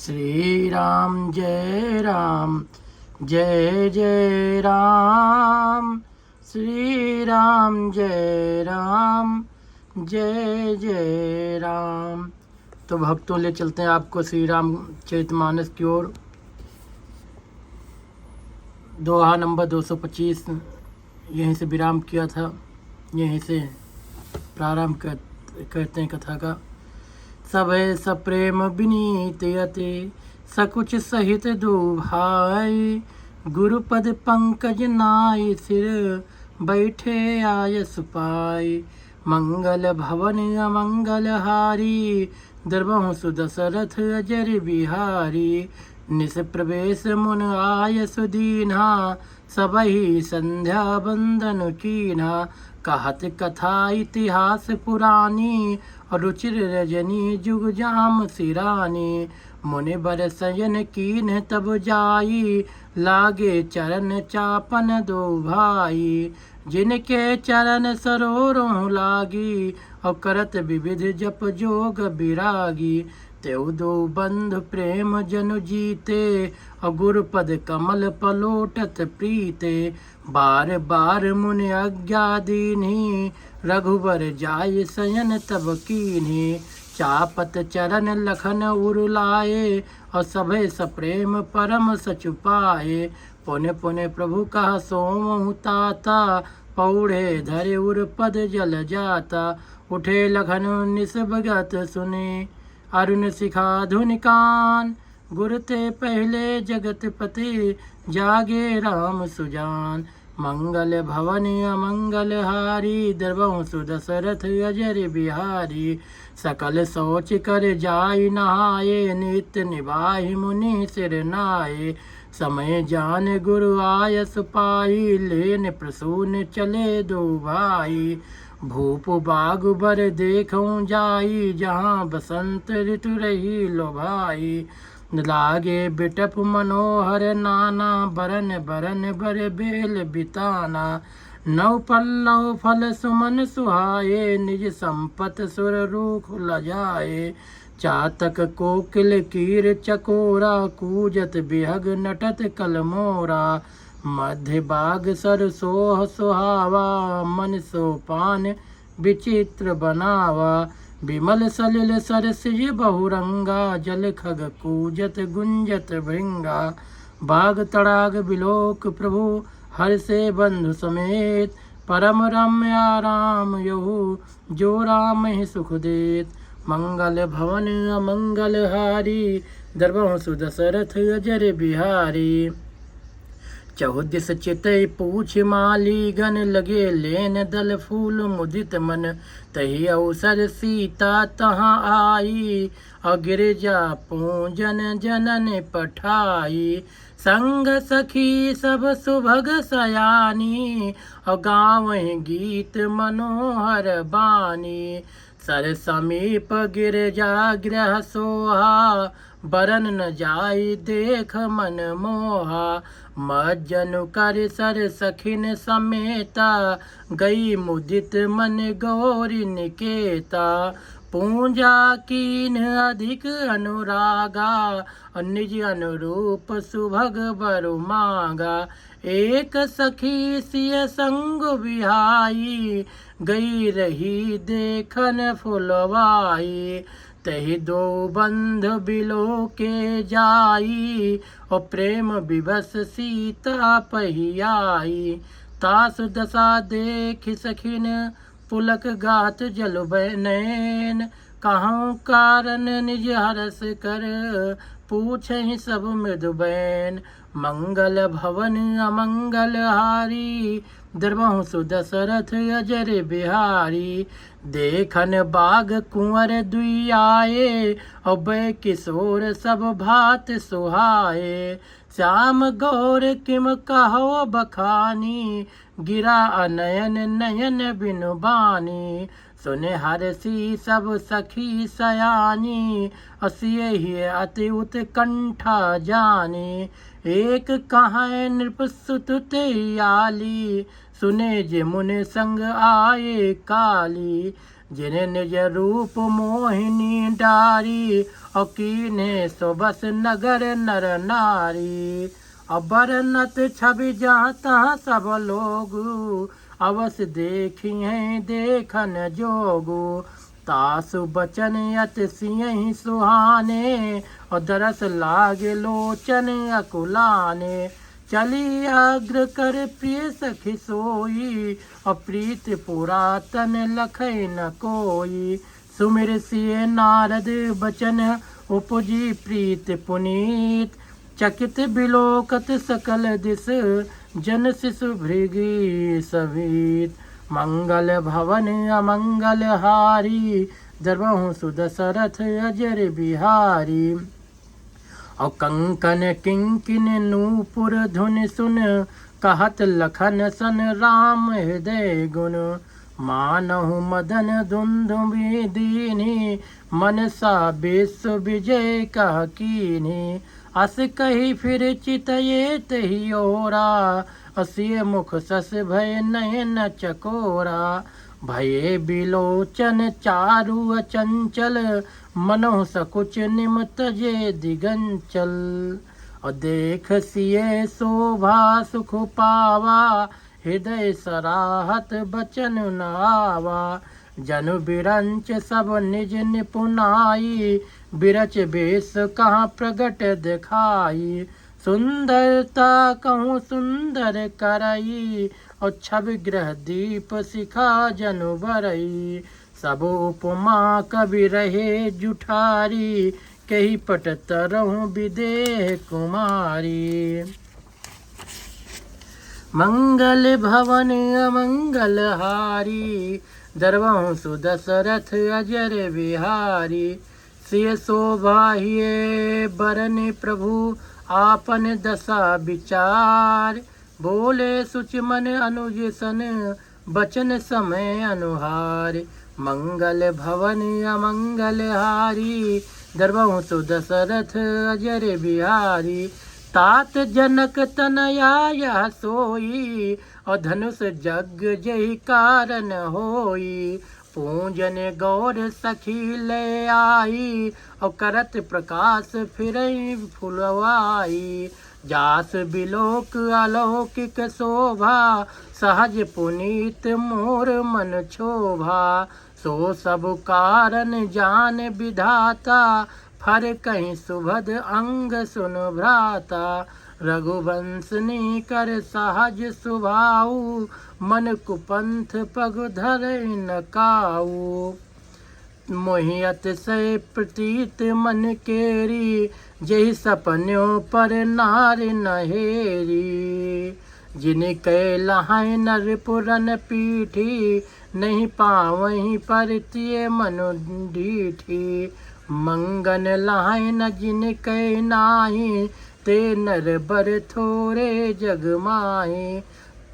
श्री राम जय राम जय जय राम। श्री राम जय राम जय जय राम। तो भक्तों ले चलते हैं आपको श्री राम चरितमानस की ओर। दोहा नंबर 225 यहीं से विराम किया था, यहीं से प्रारंभ करते हैं कथा का। सबे सप्रेम विनीत यते सकुच सहित दो भाई, गुरुपद पंकज नाय सिर बैठे आयस पाई। मंगल भवन अमंगल हारी, द्रवहु सुदशरथ अजर बिहारी। निस प्रवेश मुन आयस दीन्हा, सबहि संध्या बंदन कीन्हा। कहत कथा इतिहास पुरानी, रुचिर रजनी जुग जाम सिरानी। मुनि बर सयन कीन्ह तब जाई, लागे चरण चापन दो भाई। जिनके चरण सरोरों लागी, और करत विविध जप जोग बिरागी। तेउ दो बंधु प्रेम जनु जीते, और गुरुपद कमल पलोटत प्रीते। बार बार मुनि आज्ञा दीन्ही, रघुबर जाय सयन तब कीन्ही। चापत चरण लखन उरुलाए, और सभे सप्रेम परम सचुपाए। पुन पुन प्रभु कहा सोमहु ताता, पौढ़े धरे उर पद जल जाता। उठे लखन निस भगत सुने, अरुण शिखा धुनि कान। गुर ते पहले जगत पति, जागे राम सुजान। मंगल भवन अमंगल हारी, द्रवहु सुदशरथ अजर बिहारी। सकल सोच कर जाय नहाए, नित्य निभाहि मुनि सिर नाए। समय जान गुरु आयस पाई, लेन प्रसून चले दो भाई। भूप बाग बर देखूं जाई, जहाँ बसंत ऋतु रही लो भाई। लागे बिटप मनोहर नाना, बरन बरन बर बेल बिताना। नव पल्लव फल सुमन सुहाए, निज संपत सुर रूख लजाए। चातक कोकिल कीर चकोरा, कूजत बिहग नटत कलमोरा। मध्य बाग सर सोह सुहावा, मन सोपान विचित्र बनावा। विमल सलिल सरसिज बहुरंगा, जल खग कूजत गुंजत भृंगा। बाग तड़ाग बिलोक प्रभु, हर से बंधु समेत। परम रम्य आराम यहु, जो राम ही सुख देत। मंगल भवन अमंगल हारी, द्रवहु सुदशरथ अजर बिहारी। चहुदिस चितई पूछ माली गन, लगे लेन दल फूल मुदित मन। तही अवसर सीता तहाँ आई, और गिरजा पूजन जनन पठाई। संग सखी सब सुभग सयानी, और गावहि गीत मनोहर बानी। सर समीप गिरजा गृह सोहा, बरन न जाई देख मन मोहा। मज्जनु कर सर सखिन समेता, गई मुदित मन गौरी निकेता। पूजा कीन अधिक अनुरागा, और निज अनुरूप सुभग बरु मांगा। एक सखी सिय संग बिहाई, गई रही देखन फुलवाई। तही दो बंध बिलो के जाई, और प्रेम विवश सीता पहियाई। तास दशा देख सखिन, पुलक गात जल नैन। कहूँ कारण निज हरस कर, पूछहि सब मृदु बैन। मंगल भवन अमंगल हारी, द्रवहु सुदशरथ अजर बिहारी। देखन बाग कुंवर दुई आए, और बै किशोर सब भात सुहाए। श्याम गौर किम कहो बखानी, गिरा अनयन नयन बिनु बानी। सुने हरसी सब सखी सयानी, असियहि अति उत्कंठा जानी। एक कहाँ नृप सुत तेयाली, सुने जे मुनि संग आए काली। जिन्हें निज रूप मोहिनी डारी, और कीन्हे सो बस नगर नर नारी। अबरनत छवि जहाँ तहाँ सब लोग, अवश्य देखिए देखन जोगु। तासु बचन अति सियहि सुहाने, और दरस लागे लोचन अकुलाने। चली अग्र कर प्रिय सखी सोई, और प्रीत पुरातन लखै न कोई। सुमिर सिय नारद बचन, उपजी प्रीत पुनीत। चकित बिलोकत सकल दिस, जन शिशु भृगी सवीत। मंगल भवन अमंगल हारी, दरबहु सुदशरथ अजर बिहारी। और कंकन किंकिन नूपुर धुन सुन, कहत लखन सन राम हृदय गुण। मानहु मदन धुंधुबि दीन्हि, मनसा विश्व विजय कह कीन्हि। अस कही फिर चितये तहि ओरा, असिय मुख सस भय नयन चकोरा। भये बिलोचन चारु अचंचल, मनोह सकुच निम तजे दिगंचल। और देख सिय शोभा सुख पावा, हृदय सराहत बचन नावा। जनु बिरंच सब निज निपुनाई, बिरच बेस कहाँ प्रगट दिखाई। सुंदरता कहूँ सुंदर करई, और छवि ग्रह दीप शिखा जनु बरई। सब उपमा कवि रहे जुठारी, कही पट तरहु विदेह कुमारी। मंगल भवन अमंगल हारी, दरबहु सुदशरथ अजर बिहारी। सिय शोभा हिये बरन प्रभु, आपन दशा विचार। बोले सुच मन अनुज सन, बचन समय अनुहार। मंगल भवन अमंगल हारी, दरबहु सुदशरथ अजर बिहारी। तात जनक तनया यह सोई, और धनुष जग जहि कारण होई। पूजन गौर सखी ले आई, और करत प्रकाश फिरई फुलवाई। जास बिलोक अलौकिक शोभा, सहज पुनीत मोर मन क्षोभा। सो सब कारण जान विधाता, फर कहीं सुभद अंग सुन भ्राता। रघुवंशनी कर सहज सुभाऊ, मन कुपंथ पग धर न काऊ। मोहियत से प्रतीत मन केरी, जहि सपन्यों पर नार नहेरी। जिनके लहाय नर पुरन पीठी, नहीं पावहीं पर तिये मनु डीठी। मंगन लहाय न जिनके नाही, ते नर बर थोरे जग माही।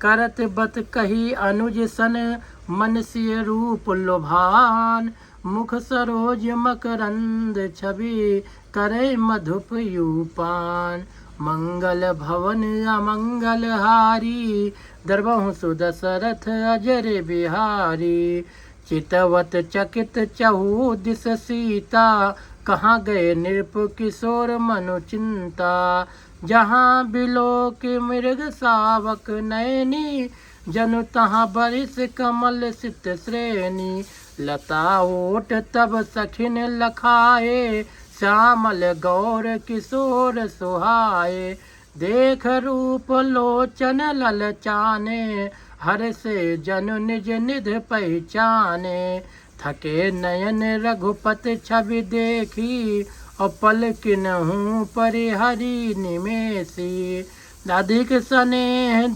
करत बत कही अनुज सन, मन सिय रूप लोभान। मुख सरोज मकरंद छवि, करे मधुप यूपान। मंगल भवन अमंगल हारी, दरबहु सुदशरथ अजर बिहारी। चितवत चकित चहु दिस सीता, कहाँ गए नृप किशोर मनु चिंता। जहाँ बिलोक मृग सावक नैनी, जनु तहाँ बरिस कमल सित श्रेणी। लता ओट तब सखिन लखाए, श्यामल गौर किशोर सुहाए। देख रूप लोचन ललचाने, हर से जनु निज निध पहचाने। थके नयन रघुपत छवि देखी, और पल किन्हु परिहरी निमेषी। अधिक स्नेह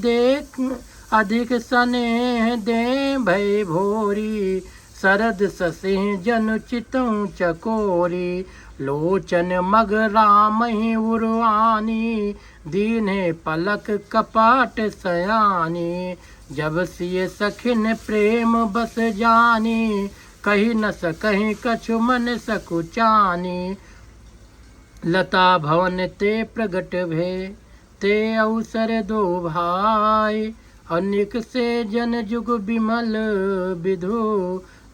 दे भय भोरी, शरद ससिह जनु चितऊँ चकोरी। लोचन मग राम ही उर्वानी, दीन्हे पलक कपाट सयानी। जब सिय सखिन प्रेम बस जानी, कही न सकहीं कछु मन सकुचानी। लता भवन ते प्रगट भे, ते अवसर दो भाई। अनिक से जन जुग विमल विधु,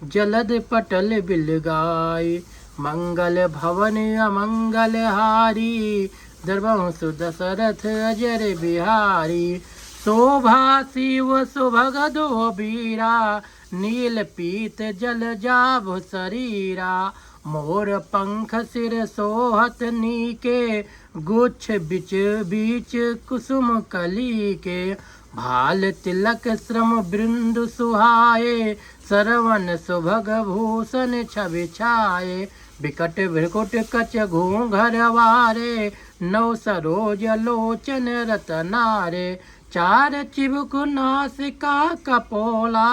जलद पटल बिलगाई। मंगल भवन अमंगल हारी, दरबंसु दशरथ अजर बिहारी। शोभा शिव सुभग दो बीरा, नील पीत जल जाभ शरीरा। मोर पंख सिर सोहत नीके, गुच्छ बिच बीच कुसुम कली के। भाल तिलक श्रम बिंदु सुहाए, सरवन सुभग भूषण छवि छाए। बिकट भृकुट कच घूंघर वारे, नौ सरोज लोचन रतनारे। चार चिबुक नासिका कपोला,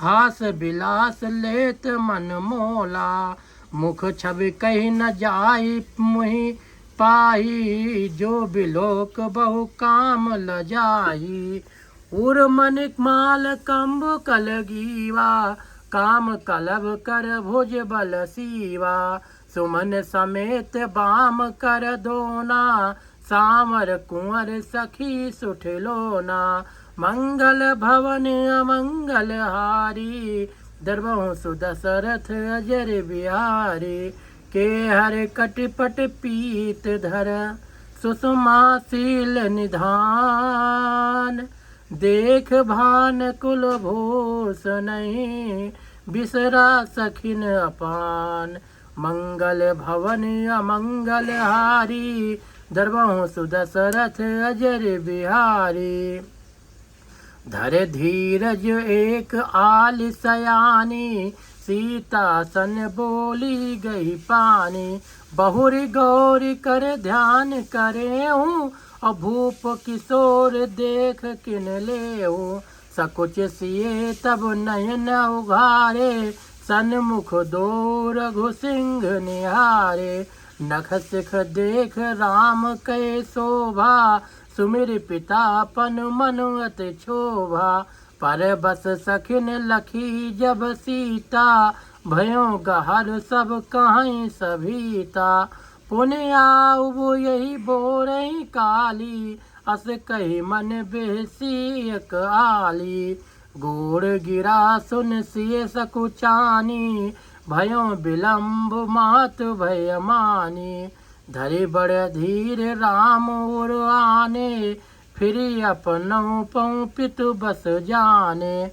हास विलास लेत मन मोला। मुख छवि कही न जाई मुहि पाही, जो बिलोक बहु काम लजाही। उर मनिक माल कंब कलगीवा, काम कलब कर भुज बल सीवा। सुमन समेत बाम कर दोना, सामर कुंवर सखी सुठलोना। मंगल भवन अमंगल हारी, दरबंसु दशरथ अजर बिहारी। के हर कटिपट पीत धर, सुषमाशील निधान। देख भान कुल भूषण, बिसरा सखिन अपान। मंगल भवन अमंगल हारी, दरबंसु दशरथ अजर बिहारी। धर धीरज एक आल सयानी, सीता सन बोली गई पानी। बहुरी गौरी कर ध्यान करे हूँ, और भूप किशोर देख किन ले हूँ। सकुच सिए तब नयन उघारे, सन्मुख दो रघु सिंह निहारे। नख सिख देख राम कै शोभा, सुमिर पितापन मनु अति क्षोभा। पर बस सखिन लखी जब सीता, भयो गहर सब कहीं सभीता। पुण्य आऊ यही बोरही काली, अस कही मन बेसी एक आली। गोड़ गिरा सुन सिय सकुचानी, भयो विलम्ब मात भय मानी। धरि बड़ धीर राम उर आने, फिर अपनौ पौ पितु बस जाने।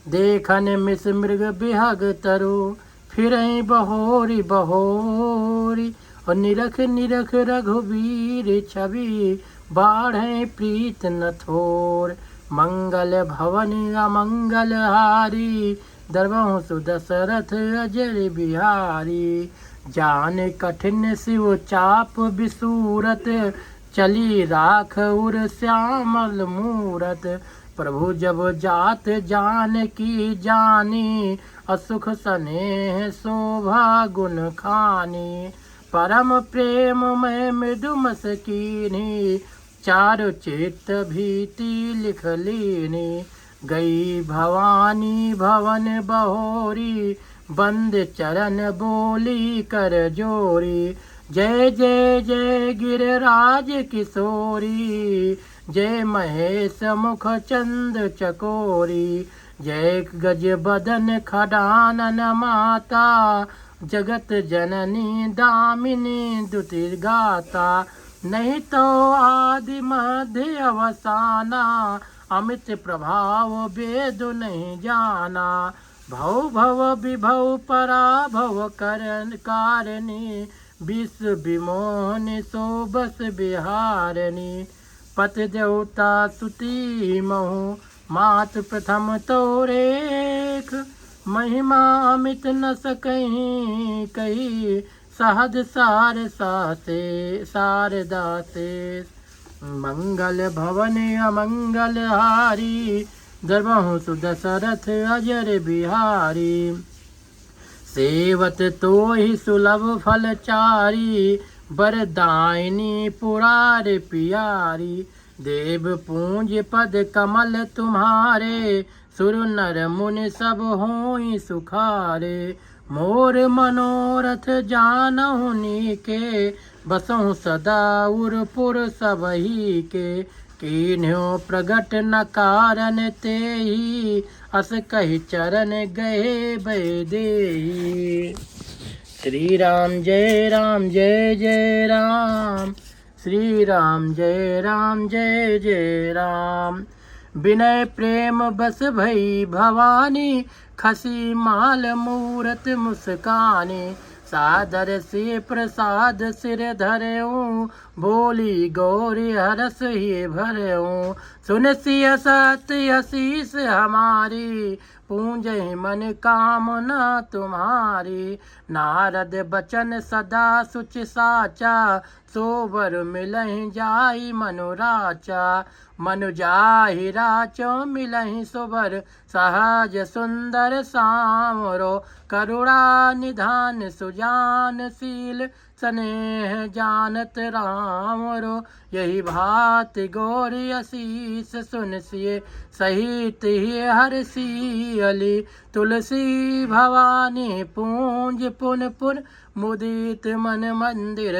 देखन मिस मृग बिहग तरु, फिरई बहोरी बहोरी। और निरख निरख रघुवीर छवि, बाढ़े प्रीत न थोर। मंगल भवन अमंगल हारी, दरबंसु दशरथ अजर बिहारी। जान कठिन शिव चाप बिसूरत, चली राख उर श्यामल मूरत। प्रभु जब जात जान की जानी, असुख स्नेह शोभा गुण खानी। परम प्रेम में मृदु मस्कीनी, चारु चित्त भीति लिख लीनी। गई भवानी भवन बहोरी, बंद चरण बोली कर जोरी। जय जय जय गिरिराज किशोरी, जय महेश मुख चंद चकोरी। जय गज बदन खडानन माता, जगत जननी दामिनी दुति गाता। नहीं तो आदि मध्य अवसाना, अमित प्रभाव वेद नहीं जाना। भव भव विभव पराभव करन कारिणी, विश्व विमोहन सो बस बिहारणी। पति देवता सुती महु, मात प्रथम तो रेख। महिमा अमित न सकहीं कही, सहज सार सासे शारदा से। मंगल भवन अमंगल हारी, दरबंसु दशरथ अजर बिहारी। सेवत तो ही सुलभ फल चारी, बरदायिनी पुरार पियारी। देव पूंज पद कमल तुम्हारे, सुर नर मुनि सब होई सुखारे। मोर मनोरथ जानहु नीके, बसहु सदा उरपुर सबही के। कीन्ह्यो प्रगट न कारण तेहि, अस कहि चरण गए बैदेही। श्री राम जय राम जय जय राम, श्री राम जय राम जय जय राम। विनय प्रेम बस भई भवानी, खसी माल मूरत मुस्कानी। सादर से प्रसाद सिर धरऊं, बोली गौरी हरस ही भरऊं। सुन सिय सत्य आशीष हमारी, पूंजहि मन कामना तुम्हारी। नारद बचन सदा सुच साचा, सोबर मिलहि जाहि मनुराचा। मनु जाहि राचो मिलहि सोबर, सहज सुंदर सामरो। करुणा निधान सुजानशील, स्नेह जानत राम रो। यही भांति गौरी असीस सुनसिए, सहित ही हरसियली। तुलसी भवानी पूंज पुन पुन, मुदित मन मंदिर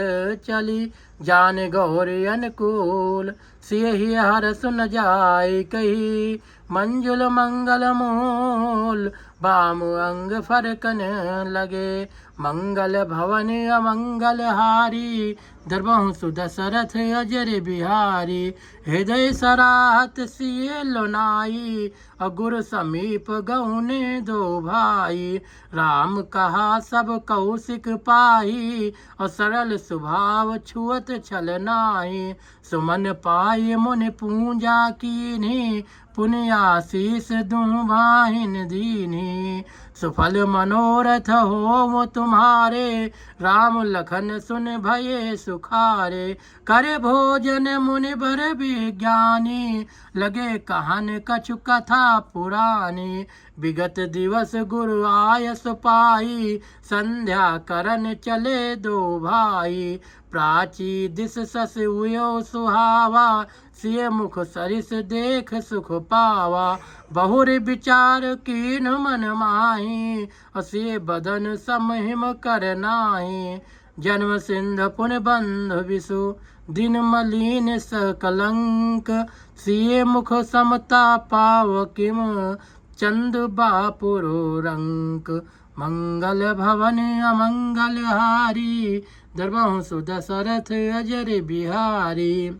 चली। जान गौरी अनुकूल, सियहि हर सुन जाय कही। मंजुल मंगल मूल, बाम अंग फरकन लगे। मंगल भवन अमंगल हारी, दरबहु सुदशरथ अजर बिहारी। हृदय सराहत सिय लोनाई, अगुर समीप गौने दो भाई। राम कहा सब कौशिक पाई, और सरल स्वभाव छुअत छल नाही। सुमन पाई मुनि पूजा कीन्ही, पुण्य आशीष दूँ भाहिन दीन्ही। सुफल मनोरथ हो तुम्हारे, राम लखन सुन भये सुखारे। करे भोजन मुनि बर विज्ञानी, लगे कहन कछु कथा पुरानी। विगत दिवस गुरु आयस पाई, संध्या करन चले दो भाई। प्राची दिस सस हुयो सुहावा, सिय मुख सरिस देख सुख पावा। बहुर विचार कीन मन माही, असिय बदन समहिम कर नाही। जन्म सिंध पुन बंध विसु, दिन मलिन सकलंक। सिय मुख समता पाव किम, चंद बापुरो रंक। मंगल भवन अमंगल हारी, दरबहु सुदशरथ अजर बिहारी।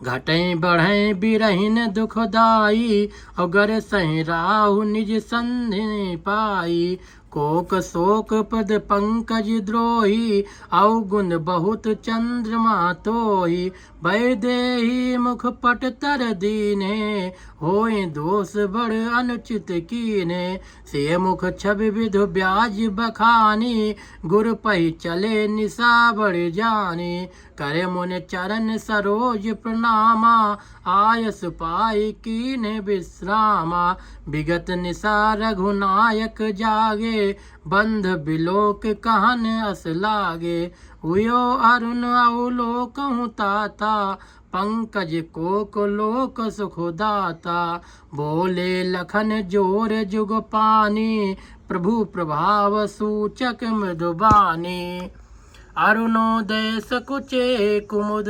घटें बढ़ें बिरहिन दुखदाई, अगर सहि राहु निज संधि पाई। कोक शोक पद पंकज द्रोही, अवगुण बहुत चंद्रमा तोही। वैदेही मुख पट तर दीने, होय दोष बड़ अनुचित कीने। से मुख छवि विधु ब्याज बखानी, गुर पहि चले निशा बड़ जानी। करे मुनि चरण सरोज प्रणामा, आयस पाई कीन्हे विश्रामा। विगत निशा रघुनायक जागे, बंध बिलोक कहन अस लागे। हुयो अरुण अवलोकहु ताता, पंकज कोक लोक सुखदाता। बोले लखन जोर जुग पानी, प्रभु प्रभाव सूचक मृदुबानी। अरुणोदय सकुचे कुमुद,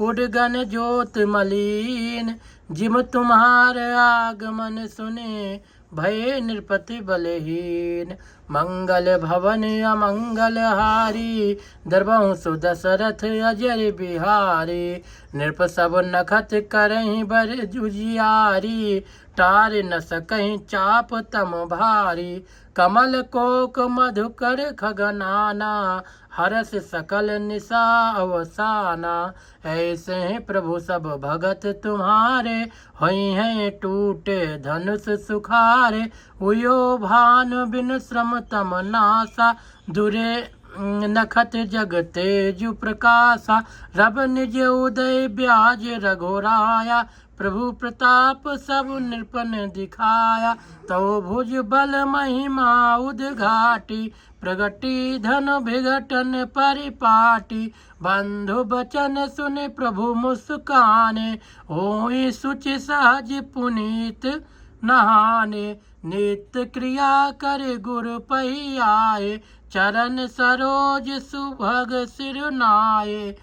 उडगन ज्योत मलीन। जिम तुम्हार आगमन सुने, भये नृपति बलहीन। मंगल भवन अमंगल हारी, दरबहु सुदशरथ अजर बिहारी। नृप सब नखत करहीं बर जुझियारी, टार न सकहीं चाप तम भारी। कमल कोक मधुकर खगनाना, हरस सकल निशा अवसाना। ऐसे प्रभु सब भगत तुम्हारे, होई हैं टूटे धनुष सुखारे। हुयो भान बिन श्रम तम नासा, दुरे नखत जग तेजु प्रकाशा। रब निज उदय ब्याज रघुराया, प्रभु प्रताप सब नृपन दिखाया। तो भुज बल महिमा उद्घाटी, प्रगति धन विघटन परिपाटी। बंधु बचन सुन प्रभु मुस्काने, होई सुचि सहज पुनीत नहाने। नित्य क्रिया कर गुरु पै आए, चरण सरोज सुभग सिर नाये।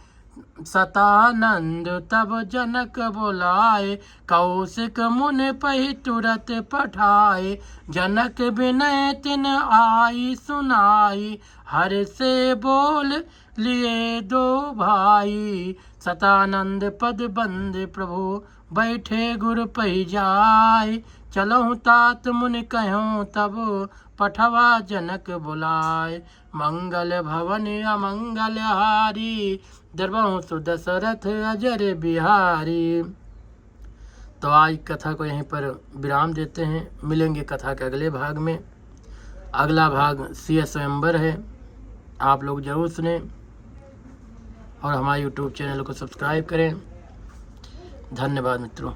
सतानंद तब जनक बुलाए, कौशिक मुनि पहि तुरत पठाए। जनक विनय तिन आई सुनाई, हर से बोल लिए दो भाई। सतानंद पद बंद प्रभु बैठे गुर पै जाय, चलहु तात मुनि कहूँ तब पठवा जनक बुलाय। मंगल भवन अमंगल हारी, दरबहु सुदशरथ अजर बिहारी। तो आज कथा को यहीं पर विराम देते हैं, मिलेंगे कथा के अगले भाग में। अगला भाग सिया स्वयंवर है, आप लोग जरूर सुने और हमारे YouTube चैनल को सब्सक्राइब करें। धन्यवाद मित्रों।